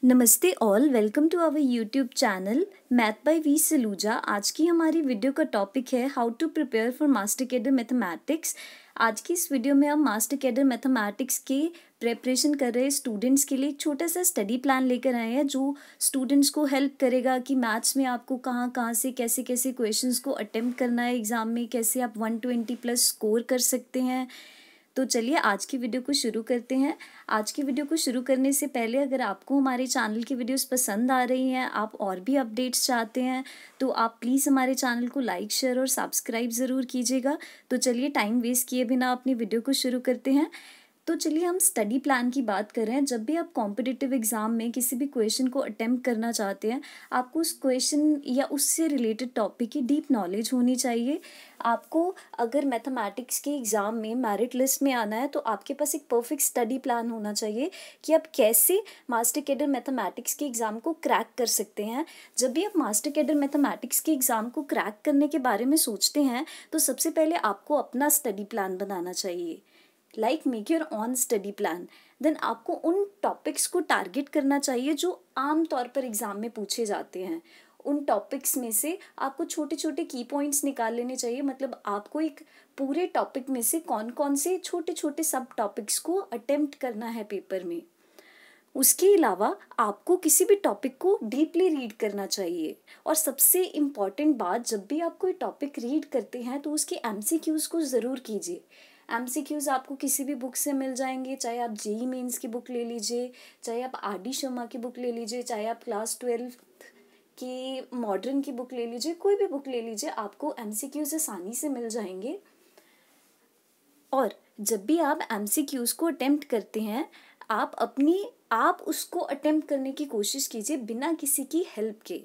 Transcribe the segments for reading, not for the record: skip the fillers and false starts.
नमस्ते all, welcome to our YouTube channel math by V Saluja. आज की हमारी वीडियो का टॉपिक है how to prepare for master cadre mathematics. आज की इस वीडियो में हम मास्टर कैडर मैथमेटिक्स के प्रेपरेशन कर रहे स्टूडेंट्स के लिए एक छोटा सा स्टडी प्लान लेकर आए हैं जो स्टूडेंट्स को हेल्प करेगा कि मैथ्स में आपको कहाँ कहाँ से कैसे कैसे क्वेश्चंस को अटेम्प्ट करना है एग्ज़ाम में, कैसे आप 120 प्लस स्कोर कर सकते हैं। तो चलिए आज की वीडियो को शुरू करते हैं। आज की वीडियो को शुरू करने से पहले अगर आपको हमारे चैनल की वीडियोस पसंद आ रही हैं, आप और भी अपडेट्स चाहते हैं, तो आप प्लीज़ हमारे चैनल को लाइक शेयर और सब्सक्राइब ज़रूर कीजिएगा। तो चलिए टाइम वेस्ट किए बिना अपनी वीडियो को शुरू करते हैं। तो चलिए हम स्टडी प्लान की बात कर रहे हैं। जब भी आप कॉम्पिटिटिव एग्ज़ाम में किसी भी क्वेश्चन को अटेम्प्ट करना चाहते हैं, आपको उस क्वेश्चन या उससे रिलेटेड टॉपिक की डीप नॉलेज होनी चाहिए। आपको अगर मैथमेटिक्स के एग्ज़ाम में मेरिट लिस्ट में आना है तो आपके पास एक परफेक्ट स्टडी प्लान होना चाहिए कि आप कैसे मास्टर कैडर मैथमेटिक्स के एग्ज़ाम को क्रैक कर सकते हैं। जब भी आप मास्टर कैडर मैथमेटिक्स के एग्ज़ाम को क्रैक करने के बारे में सोचते हैं तो सबसे पहले आपको अपना स्टडी प्लान बनाना चाहिए। Make your own study plan. Then आपको उन टॉपिक्स को टारगेट करना चाहिए जो आम तौर पर एग्ज़ाम में पूछे जाते हैं। उन टॉपिक्स में से आपको छोटे छोटे की पॉइंट्स निकाल लेने चाहिए। मतलब आपको एक पूरे टॉपिक में से कौन कौन से छोटे छोटे सब टॉपिक्स को अटेम्प्ट करना है पेपर में। उसके अलावा आपको किसी भी टॉपिक को डीपली रीड करना चाहिए। और सबसे इम्पॉर्टेंट बात, जब भी आप कोई टॉपिक रीड करते हैं तो उसके एमसीक्यूज़ को ज़रूर कीजिए। एमसीक्यूज़ आपको किसी भी बुक से मिल जाएंगे, चाहे आप जेई मेंस की बुक ले लीजिए, चाहे आप आर.डी. शर्मा की बुक ले लीजिए, चाहे आप क्लास 12 की मॉडर्न की बुक ले लीजिए, कोई भी बुक ले लीजिए, आपको एमसीक्यूज़ आसानी से मिल जाएंगे। और जब भी आप एमसीक्यूज़ को अटेम्प्ट करते हैं, आप उसको अटेम्प्ट करने की कोशिश कीजिए बिना किसी की हेल्प के।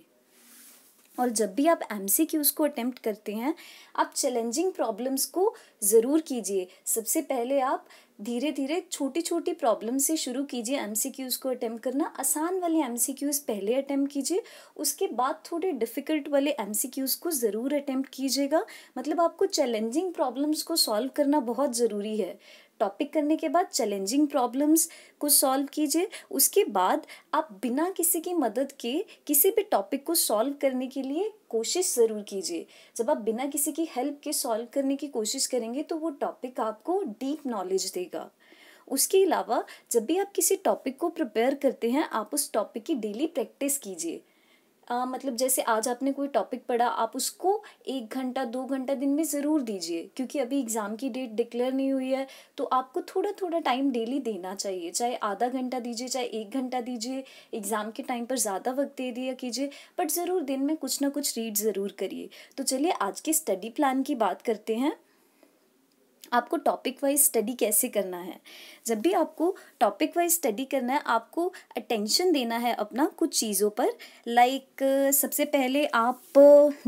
और जब भी आप एमसीक्यूज़ को अटेम्प्ट करते हैं, आप चैलेंजिंग प्रॉब्लम्स को ज़रूर कीजिए। सबसे पहले आप धीरे धीरे छोटी छोटी प्रॉब्लम से शुरू कीजिए एमसीक्यूज़ को अटेम्प्ट करना। आसान वाले एमसीक्यूज़ पहले अटेम्प्ट कीजिए, उसके बाद थोड़े डिफ़िकल्ट वाले एमसीक्यूज़ को ज़रूर अटेम्प्ट कीजिएगा। मतलब आपको चैलेंजिंग प्रॉब्लम्स को सॉल्व करना बहुत ज़रूरी है। टॉपिक करने के बाद चैलेंजिंग प्रॉब्लम्स को सॉल्व कीजिए। उसके बाद आप बिना किसी की मदद के किसी भी टॉपिक को सॉल्व करने के लिए कोशिश ज़रूर कीजिए। जब आप बिना किसी की हेल्प के सॉल्व करने की कोशिश करेंगे तो वो टॉपिक आपको डीप नॉलेज देगा। उसके अलावा जब भी आप किसी टॉपिक को प्रिपेयर करते हैं, आप उस टॉपिक की डेली प्रैक्टिस कीजिए। मतलब जैसे आज आपने कोई टॉपिक पढ़ा, आप उसको 1 घंटा 2 घंटा दिन में ज़रूर दीजिए, क्योंकि अभी एग्ज़ाम की डेट डिक्लेयर नहीं हुई है। तो आपको थोड़ा थोड़ा टाइम डेली देना चाहिए, चाहे आधा घंटा दीजिए, चाहे 1 घंटा दीजिए। एग्ज़ाम के टाइम पर ज़्यादा वक्त दे दिया कीजिए, बट ज़रूर दिन में कुछ ना कुछ रीड ज़रूर करिए। तो चलिए आज के स्टडी प्लान की बात करते हैं। आपको टॉपिक वाइज स्टडी कैसे करना है। जब भी आपको टॉपिक वाइज स्टडी करना है, आपको अटेंशन देना है अपना कुछ चीज़ों पर। सबसे पहले आप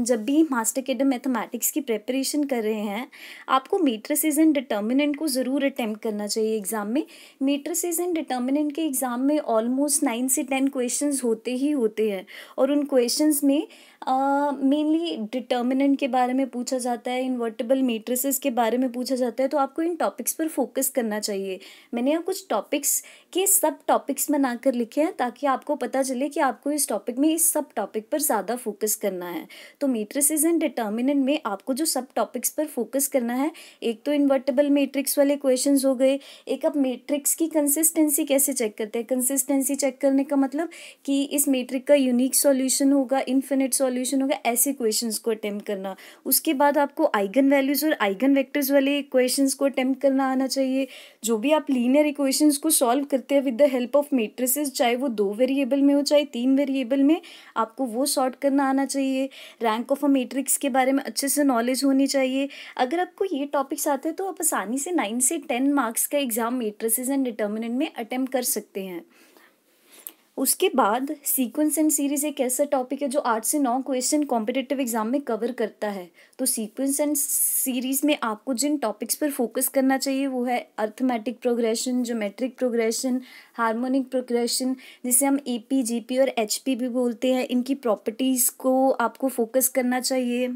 जब भी मास्टर कैडर मैथमेटिक्स की प्रिपरेशन कर रहे हैं, आपको मैट्रिसेस एंड डिटर्मिनेंट को ज़रूर अटेम्प्ट करना चाहिए एग्ज़ाम में। मैट्रिसेस एंड डिटर्मिनेंट के एग्ज़ाम में ऑलमोस्ट 9 से 10 क्वेश्चंस होते ही होते हैं। और उन क्वेश्चंस में मेनली डिटर्मिनेंट के बारे में पूछा जाता है, इन्वर्टिबल मैट्रिसेस के बारे में पूछा जाता है। तो आपको इन टॉपिक्स पर फोकस करना चाहिए। मैंने यहाँ कुछ टॉपिक्स के सब टॉपिक्स बनाकर लिखे हैं ताकि आपको पता चले कि आपको इस टॉपिक में इस सब टॉपिक पर ज़्यादा फोकस करना है। तो मैट्रिसेस एंड डिटर्मिनेंट में आपको जो सब टॉपिक्स पर फोकस करना है, एक तो इन्वर्टिबल मैट्रिक्स वाले क्वेश्चंस हो गए। एक आप मैट्रिक्स की कंसिस्टेंसी कैसे चेक करते हैं। कंसिस्टेंसी चेक करने का मतलब कि इस मैट्रिक का यूनिक सॉल्यूशन होगा, इन्फिनिट सॉल्यूशन होगा, ऐसे क्वेश्चंस को अटेम्प्ट करना। उसके बाद आपको आइगन वैल्यूज़ और आइगन वेक्टर्स वाले क्वेश्चंस को अटेम्प्ट करना आना चाहिए। जो भी आप लीनियर इक्वेशंस को सॉल्व करते हैं with the help of matrices, चाहे वो 2 वेरिएबल में हो चाहे 3 वेरिएबल में, आपको वो सॉर्ट करना आना चाहिए। रैंक ऑफ अ मैट्रिक्स के बारे में अच्छे से नॉलेज होनी चाहिए। अगर आपको ये टॉपिक्स आते हैं तो आप आसानी से 9 से 10 मार्क्स का एग्जाम मैट्रिसेस एंड डिटर्मिनेंट में अटेम्प्ट कर सकते हैं। उसके बाद सीक्वेंस एंड सीरीज एक ऐसा टॉपिक है जो 8 से 9 क्वेश्चन कॉम्पिटिटिव एग्जाम में कवर करता है। तो सीक्वेंस एंड सीरीज में आपको जिन टॉपिक्स पर फोकस करना चाहिए वो है arithmetic progression, geometric progression, harmonic progression, जिसे हम एपी, जीपी और एचपी भी बोलते हैं। इनकी प्रॉपर्टीज़ को आपको फोकस करना चाहिए।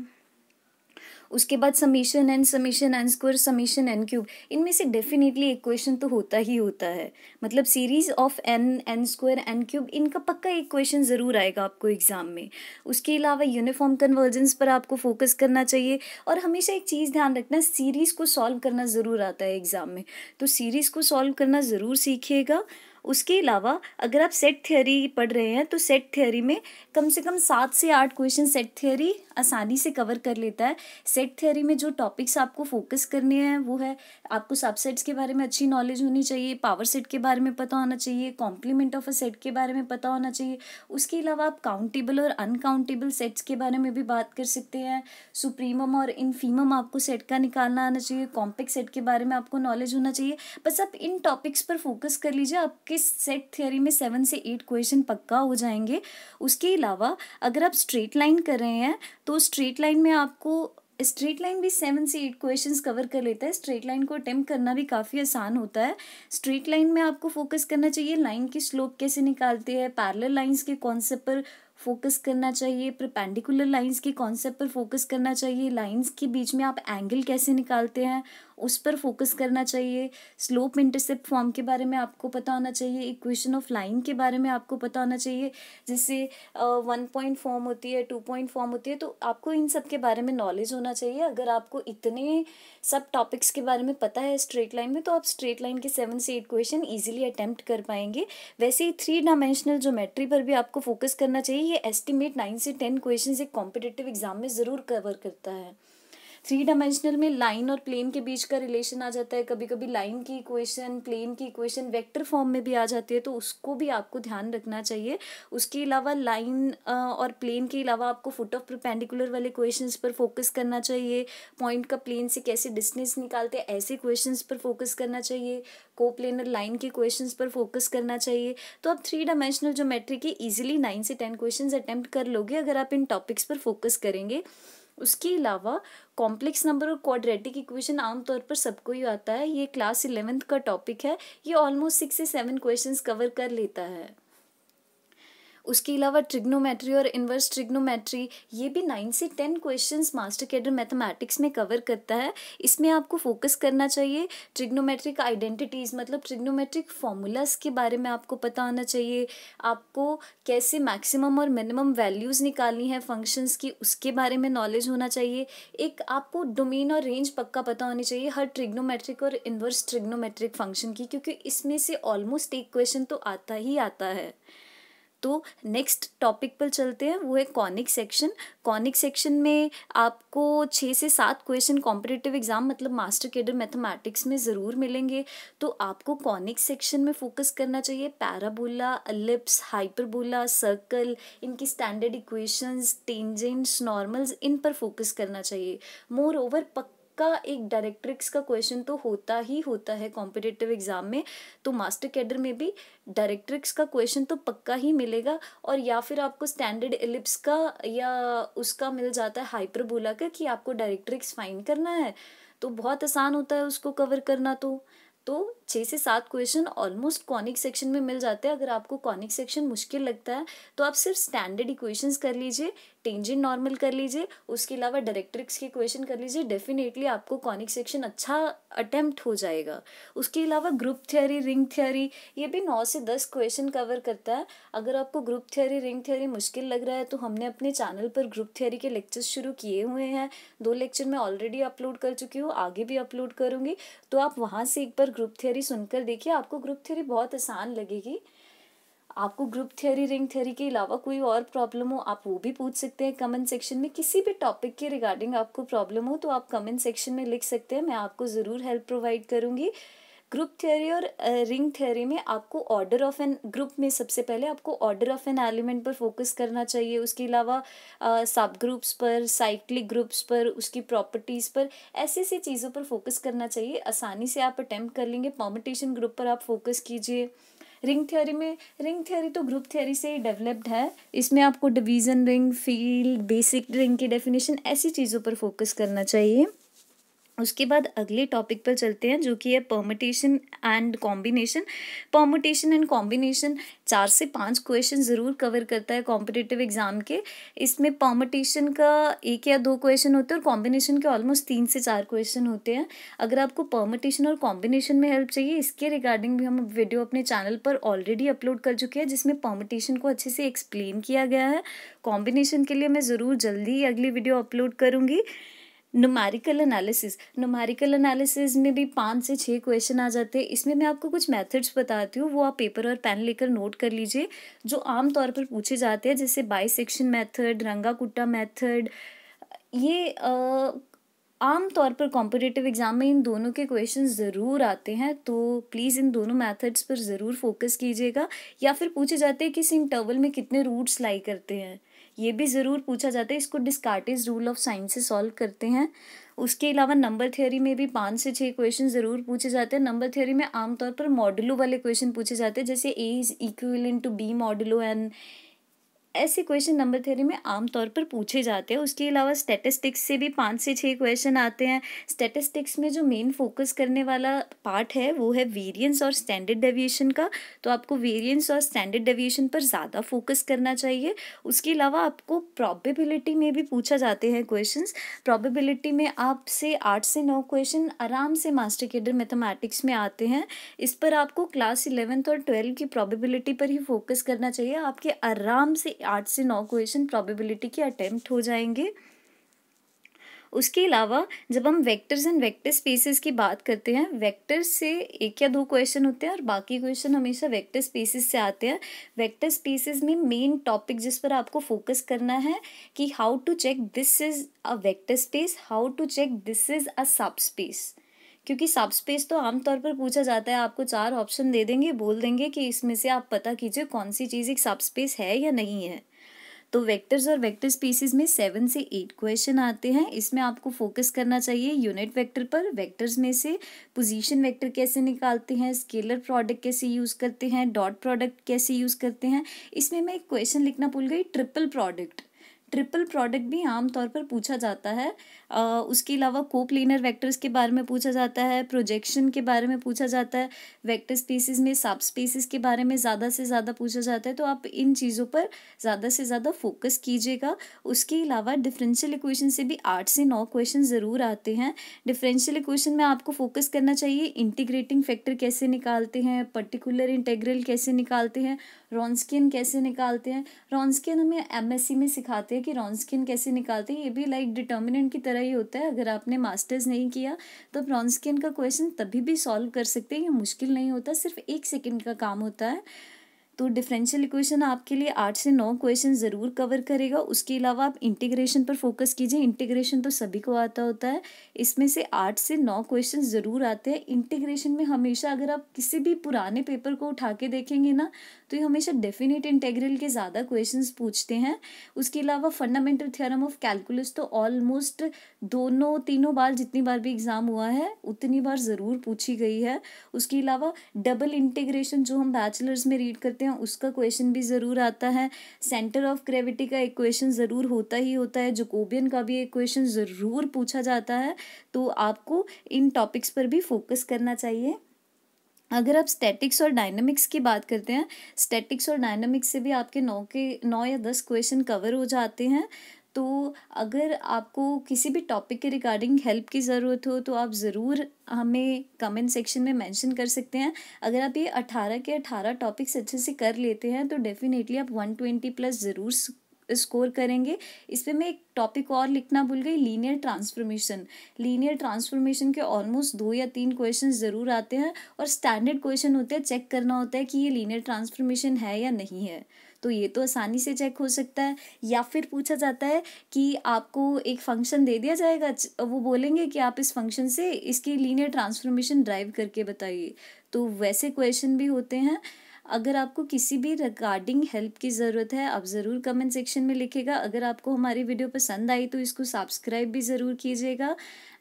उसके बाद summation n square summation n cube, इनमें से डेफिनेटली एक क्वेश्चन तो होता ही होता है। मतलब series of n square n cube, इनका पक्का एक क्वेश्चन ज़रूर आएगा आपको एग्जाम में। उसके अलावा यूनिफॉर्म कन्वर्जेंस पर आपको फोकस करना चाहिए। और हमेशा एक चीज़ ध्यान रखना, सीरीज़ को सॉल्व करना ज़रूर आता है एग्जाम में, तो सीरीज़ को सॉल्व करना ज़रूर सीखिएगा। उसके अलावा अगर आप सेट थ्योरी पढ़ रहे हैं तो सेट थ्योरी में कम से कम 7 से 8 क्वेश्चन सेट थ्योरी आसानी से कवर कर लेता है। सेट थ्योरी में जो टॉपिक्स आपको फोकस करने हैं वो है, आपको सबसेट्स के बारे में अच्छी नॉलेज होनी चाहिए, पावर सेट के बारे में पता होना चाहिए, कॉम्प्लीमेंट ऑफ अ सेट के बारे में पता होना चाहिए। उसके अलावा आप काउंटेबल और अनकाउंटेबल सेट्स के बारे में भी बात कर सकते हैं। सुप्रीमम और इनफीमम आपको सेट का निकालना आना चाहिए, कॉम्प्लेक्स सेट के बारे में आपको नॉलेज होना चाहिए। बस आप इन टॉपिक्स पर फोकस कर लीजिए, आपके सेट थ्योरी में 7 से 8 क्वेश्चन पक्का हो जाएंगे। उसके अलावा अगर आप स्ट्रेट लाइन कर रहे हैं तो स्ट्रेट लाइन में आपको, स्ट्रेट लाइन भी 7 से 8 क्वेश्चंस कवर कर लेता है। स्ट्रेट लाइन को अटेम्प्ट करना भी काफ़ी आसान होता है। स्ट्रेट लाइन में आपको फोकस करना चाहिए, लाइन की स्लोप कैसे निकालते हैं, पैरेलल लाइंस के कॉन्सेप्ट पर फोकस करना चाहिए, परपेंडिकुलर लाइंस के कॉन्सेप्ट पर फोकस करना चाहिए, लाइंस के बीच में आप एंगल कैसे निकालते हैं उस पर फोकस करना चाहिए, स्लोप इंटरसेप्ट फॉर्म के बारे में आपको पता होना चाहिए, इक्वेशन ऑफ लाइन के बारे में आपको पता होना चाहिए, जिससे 1 पॉइंट फॉर्म होती है, 2 पॉइंट फॉर्म होती है। तो आपको इन सब के बारे में नॉलेज होना चाहिए। अगर आपको इतने सब टॉपिक्स के बारे में पता है स्ट्रेट लाइन में, तो आप स्ट्रेट लाइन के 7 से 8 क्वेश्चन ईजिली अटेम्प्ट कर पाएंगे। वैसे ही 3 डायमेंशनल ज्योमेट्री पर भी आपको फोकस करना चाहिए। ये एस्टिमेट 9 से 10 क्वेश्चन एक कॉम्पिटिटिव एग्जाम में ज़रूर कवर करता है। 3 डायमेंशनल में लाइन और प्लेन के बीच का रिलेशन आ जाता है, कभी कभी लाइन की इक्वेशन, प्लेन की इक्वेशन वेक्टर फॉर्म में भी आ जाती है, तो उसको भी आपको ध्यान रखना चाहिए। उसके अलावा लाइन और प्लेन के अलावा आपको फुट ऑफ परपेंडिकुलर वाले क्वेश्चंस पर फोकस करना चाहिए, पॉइंट का प्लेन से कैसे डिस्टेंस निकालते हैं ऐसे क्वेश्चंस पर फोकस करना चाहिए, कोप्लेनर लाइन के क्वेश्चंस पर फोकस करना चाहिए। तो आप 3 डायमेंशनल ज्योमेट्री के इजीली 9 से 10 क्वेश्चंस अटेम्प्ट कर लोगे अगर आप इन टॉपिक्स पर फोकस करेंगे। उसके अलावा कॉम्प्लेक्स नंबर और क्वाड्रेटिक इक्वेशन आमतौर पर सबको ही आता है, ये क्लास 11th का टॉपिक है, ये ऑलमोस्ट 6 से 7 क्वेश्चंस कवर कर लेता है। उसके अलावा ट्रिग्नोमेट्री और इन्वर्स ट्रिग्नोमेट्री, ये भी 9 से 10 क्वेश्चंस मास्टर कैडर मैथमेटिक्स में कवर करता है। इसमें आपको फोकस करना चाहिए। ट्रिग्नोमेट्रिक आइडेंटिटीज़ मतलब ट्रिग्नोमेट्रिक फॉर्मूलाज के बारे में आपको पता होना चाहिए, आपको कैसे मैक्सिमम और मिनिमम वैल्यूज़ निकालनी है फंक्शंस की उसके बारे में नॉलेज होना चाहिए। एक आपको डोमेन और रेंज पक्का पता होनी चाहिए हर ट्रिग्नोमेट्रिक और इन्वर्स ट्रिग्नोमेट्रिक फंक्शन की, क्योंकि इसमें से ऑलमोस्ट एक क्वेश्चन तो आता ही आता है। तो नेक्स्ट टॉपिक पर चलते हैं, वो है कॉनिक सेक्शन। कॉनिक सेक्शन में आपको 6 से 7 क्वेश्चन कॉम्पिटिटिव एग्जाम मतलब मास्टर कैडर मैथमेटिक्स में ज़रूर मिलेंगे। तो आपको कॉनिक सेक्शन में फोकस करना चाहिए, पैराबोला, एलिप्स, हाइपरबोला, सर्कल, इनकी स्टैंडर्ड इक्वेशंस, टेंजेंट्स, नॉर्मल्स, इन पर फोकस करना चाहिए। मोर ओवर का एक डायरेक्ट्रिक्स का क्वेश्चन तो होता ही होता है कॉम्पिटिटिव एग्जाम में, तो मास्टर कैडर में भी डायरेक्ट्रिक्स का क्वेश्चन तो पक्का ही मिलेगा। और या फिर आपको स्टैंडर्ड एलिप्स का या उसका मिल जाता है हाइपरबोला का कि आपको डायरेक्ट्रिक्स फाइंड करना है, तो बहुत आसान होता है उसको कवर करना। तो 6 से 7 क्वेश्चन ऑलमोस्ट कॉनिक सेक्शन में मिल जाते हैं। अगर आपको कॉनिक सेक्शन मुश्किल लगता है तो आप सिर्फ स्टैंडर्ड इक्वेशंस कर लीजिए, टेंजेंट नॉर्मल कर लीजिए, उसके अलावा डायरेक्ट्रिक्स के इक्वेशन कर लीजिए, डेफिनेटली आपको कॉनिक सेक्शन अच्छा अटेम्प्ट हो जाएगा। उसके अलावा ग्रुप थ्योरी, रिंग थ्योरी, ये भी 9 से 10 क्वेश्चन कवर करता है। अगर आपको ग्रुप थ्योरी, रिंग थ्योरी मुश्किल लग रहा है तो हमने अपने चैनल पर ग्रुप थ्योरी के लेक्चर्स शुरू किए हुए हैं। 2 लेक्चर मैं ऑलरेडी अपलोड कर चुकी हूँ, आगे भी अपलोड करूँगी, तो आप वहाँ से एक बार ग्रुप थ्योरी सुनकर देखिए, आपको ग्रुप थ्योरी बहुत आसान लगेगी। आपको ग्रुप थ्योरी, रिंग थ्योरी के अलावा कोई और प्रॉब्लम हो आप वो भी पूछ सकते हैं कमेंट सेक्शन में। किसी भी टॉपिक के रिगार्डिंग आपको प्रॉब्लम हो तो आप कमेंट सेक्शन में लिख सकते हैं, मैं आपको ज़रूर हेल्प प्रोवाइड करूँगी। ग्रुप थ्योरी और रिंग थ्योरी में आपको ऑर्डर ऑफ एन ग्रुप में सबसे पहले आपको ऑर्डर ऑफ एन एलिमेंट पर फोकस करना चाहिए। उसके अलावा सब ग्रुप्स पर, साइक्लिक ग्रुप्स पर, उसकी प्रॉपर्टीज़ पर, ऐसी ऐसी चीज़ों पर फोकस करना चाहिए। आसानी से आप अटेम्प्ट कर लेंगे। परम्यूटेशन ग्रुप पर आप फोकस कीजिए। रिंग थ्योरी तो ग्रुप थ्योरी से ही डेवलप्ड है। इसमें आपको division ring, field, basic ring की डेफिनेशन, ऐसी चीज़ों पर फोकस करना चाहिए। उसके बाद अगले टॉपिक पर चलते हैं जो कि है permutation and combination. Permutation and combination 4 से 5 क्वेश्चन ज़रूर कवर करता है कॉम्पिटिटिव एग्जाम के। इसमें परमुटेशन का 1 या 2 क्वेश्चन होते हैं और कॉम्बिनेशन के ऑलमोस्ट 3 से 4 क्वेश्चन होते हैं। अगर आपको परमुटेशन और कॉम्बिनेशन में हेल्प चाहिए, इसके रिगार्डिंग भी हम वीडियो अपने चैनल पर ऑलरेडी अपलोड कर चुके हैं जिसमें परमुटेशन को अच्छे से एक्सप्लेन किया गया है। कॉम्बिनेशन के लिए मैं ज़रूर जल्दी ही अगली वीडियो अपलोड करूँगी। न्यूमेरिकल एनालिसिस में भी 5 से 6 क्वेश्चन आ जाते हैं। इसमें मैं आपको कुछ मेथड्स बताती हूँ, वो आप पेपर और पेन लेकर नोट कर लीजिए, जो आम तौर पर पूछे जाते हैं, जैसे बाइसेक्शन मेथड, रंगाकुट्टा मेथड। ये आम तौर पर कॉम्पिटिटिव एग्जाम में इन दोनों के क्वेश्चन ज़रूर आते हैं, तो प्लीज़ इन दोनों मेथड्स पर ज़रूर फोकस कीजिएगा। या फिर पूछे जाते हैं कि इस इंटरवल में कितने रूट्स लाई करते हैं, ये भी ज़रूर पूछा जाता है। इसको डिस्कार्टिस रूल ऑफ साइन से सॉल्व करते हैं। उसके अलावा नंबर थ्योरी में भी 5 से 6 क्वेश्चन ज़रूर पूछे जाते हैं। नंबर थ्योरी में आमतौर पर मॉडुलो वाले क्वेश्चन पूछे जाते हैं, जैसे A is equivalent to B modulo N. ऐसे क्वेश्चन नंबर थ्योरी में आमतौर पर पूछे जाते हैं। उसके अलावा स्टैटिस्टिक्स से भी 5 से 6 क्वेश्चन आते हैं। स्टैटिस्टिक्स में जो मेन फोकस करने वाला पार्ट है वो है वेरिएंस और स्टैंडर्ड डेविएशन का, तो आपको वेरिएंस और स्टैंडर्ड डेविएशन पर ज़्यादा फोकस करना चाहिए। उसके अलावा आपको प्रोबेबिलिटी में भी पूछा जाते हैं क्वेश्चंस। प्रोबेबिलिटी में आपसे 8 से 9 क्वेश्चन आराम से मास्टर कैडर मैथमेटिक्स में आते हैं। इस पर आपको क्लास 11th और 12 की प्रोबेबिलिटी पर ही फोकस करना चाहिए। आपके आराम से 8 से 9 क्वेश्चन प्रोबेबिलिटी के अटेम्प्ट हो जाएंगे। उसके अलावा जब हम वेक्टर्स एंड वेक्टर स्पेसेस की बात करते हैं, वेक्टर्स से 1 या 2 क्वेश्चन होते हैं और बाकी क्वेश्चन हमेशा वेक्टर स्पेसेस से आते हैं। वेक्टर स्पेसेस में मेन टॉपिक जिस पर आपको फोकस करना है कि how to check this is a vector space, how to check this is a sub space. क्योंकि सब स्पेस तो आमतौर पर पूछा जाता है, आपको 4 ऑप्शन दे देंगे, बोल देंगे कि इसमें से आप पता कीजिए कौन सी चीज़ एक सब स्पेस है या नहीं है। तो वेक्टर्स और वेक्टर स्पेसिस में 7 से 8 क्वेश्चन आते हैं। इसमें आपको फोकस करना चाहिए यूनिट वेक्टर पर। वेक्टर्स में से पोजीशन वेक्टर कैसे निकालते हैं, स्केलर प्रोडक्ट कैसे यूज़ करते हैं, डॉट प्रोडक्ट कैसे यूज़ करते हैं। इसमें मैं एक क्वेश्चन लिखना भूल गई, ट्रिपल प्रोडक्ट भी आमतौर पर पूछा जाता है। उसके अलावा कोप्लेनर वेक्टर्स के बारे में पूछा जाता है, प्रोजेक्शन के बारे में पूछा जाता है। वेक्टर स्पेसिस में सब स्पेसिस के बारे में ज़्यादा से ज़्यादा पूछा जाता है, तो आप इन चीज़ों पर ज़्यादा से ज़्यादा फोकस कीजिएगा। उसके अलावा डिफरेंशियल इक्वेशन से भी 8 से 9 क्वेश्चन ज़रूर आते हैं। डिफरेंशियल इक्वेशन में आपको फोकस करना चाहिए इंटीग्रेटिंग फैक्टर कैसे निकालते हैं, पर्टिकुलर इंटेग्रल कैसे निकालते हैं, रॉन्स्कियन कैसे निकालते हैं। रॉन्स्कियन हमें एमएससी में सिखाते हैं कि रॉन्स्कियन कैसे निकालते हैं। ये भी लाइक डिटर्मिनेंट की तरह ही होता है। अगर आपने मास्टर्स नहीं किया तो आप रॉन्स्कियन का क्वेश्चन तभी भी सॉल्व कर सकते हैं। ये मुश्किल नहीं होता, सिर्फ 1 सेकंड का काम होता है। तो डिफरेंशियल इक्वेशन आपके लिए 8 से 9 क्वेश्चन ज़रूर कवर करेगा। उसके अलावा आप इंटीग्रेशन पर फोकस कीजिए। इंटीग्रेशन तो सभी को आता होता है, इसमें से 8 से 9 क्वेश्चन ज़रूर आते हैं। इंटीग्रेशन में हमेशा अगर आप किसी भी पुराने पेपर को उठा के देखेंगे ना, तो ये हमेशा डेफिनेट इंटेग्रल के ज़्यादा क्वेश्चंस पूछते हैं। उसके अलावा फंडामेंटल थ्योरम ऑफ कैलकुलस तो ऑलमोस्ट दोनों तीनों बार, जितनी बार भी एग्ज़ाम हुआ है उतनी बार ज़रूर पूछी गई है। उसके अलावा डबल इंटीग्रेशन जो हम बैचलर्स में रीड करते हैं उसका क्वेश्चन भी ज़रूर आता है। सेंटर ऑफ ग्रेविटी का एक क्वेश्चन ज़रूर होता ही होता है। जैकोबियन का भी एक क्वेश्चन ज़रूर पूछा जाता है। तो आपको इन टॉपिक्स पर भी फोकस करना चाहिए। अगर आप स्टैटिक्स और डायनामिक्स की बात करते हैं, स्टैटिक्स और डायनामिक्स से भी आपके 9 या 10 क्वेश्चन कवर हो जाते हैं। तो अगर आपको किसी भी टॉपिक के रिगार्डिंग हेल्प की ज़रूरत हो तो आप ज़रूर हमें कमेंट सेक्शन में मेंशन कर सकते हैं। अगर आप ये 18 के 18 टॉपिक्स अच्छे से कर लेते हैं तो डेफिनेटली आप 120 प्लस ज़रूर स्कोर करेंगे। इस पर मैं एक टॉपिक और लिखना भूल गई, लीनियर ट्रांसफॉर्मेशन के ऑलमोस्ट 2 या 3 क्वेश्चन ज़रूर आते हैं और स्टैंडर्ड क्वेश्चन होते हैं, चेक करना होता है कि ये लीनियर ट्रांसफॉर्मेशन है या नहीं है। तो ये तो आसानी से चेक हो सकता है। या फिर पूछा जाता है कि आपको एक फंक्शन दे दिया जाएगा, वो बोलेंगे कि आप इस फंक्शन से इसकी लीनियर ट्रांसफॉर्मेशन ड्राइव करके बताइए। तो वैसे क्वेश्चन भी होते हैं। अगर आपको किसी भी रिगार्डिंग हेल्प की ज़रूरत है आप ज़रूर कमेंट सेक्शन में लिखिएगा। अगर आपको हमारी वीडियो पसंद आई तो इसको सब्सक्राइब भी ज़रूर कीजिएगा।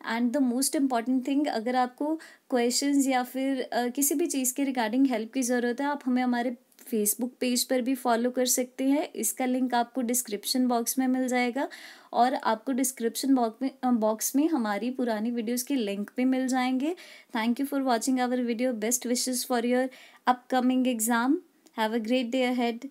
And the most important thing, अगर आपको क्वेश्चंस या फिर किसी भी चीज़ के रिगार्डिंग हेल्प की ज़रूरत है, आप हमें हमारे फेसबुक पेज पर भी फॉलो कर सकते हैं, इसका लिंक आपको डिस्क्रिप्शन बॉक्स में मिल जाएगा। और आपको डिस्क्रिप्शन बॉक्स में हमारी पुरानी वीडियोस के लिंक भी मिल जाएंगे। Thank you for watching our video. Best wishes for your upcoming exam. Have a great day ahead.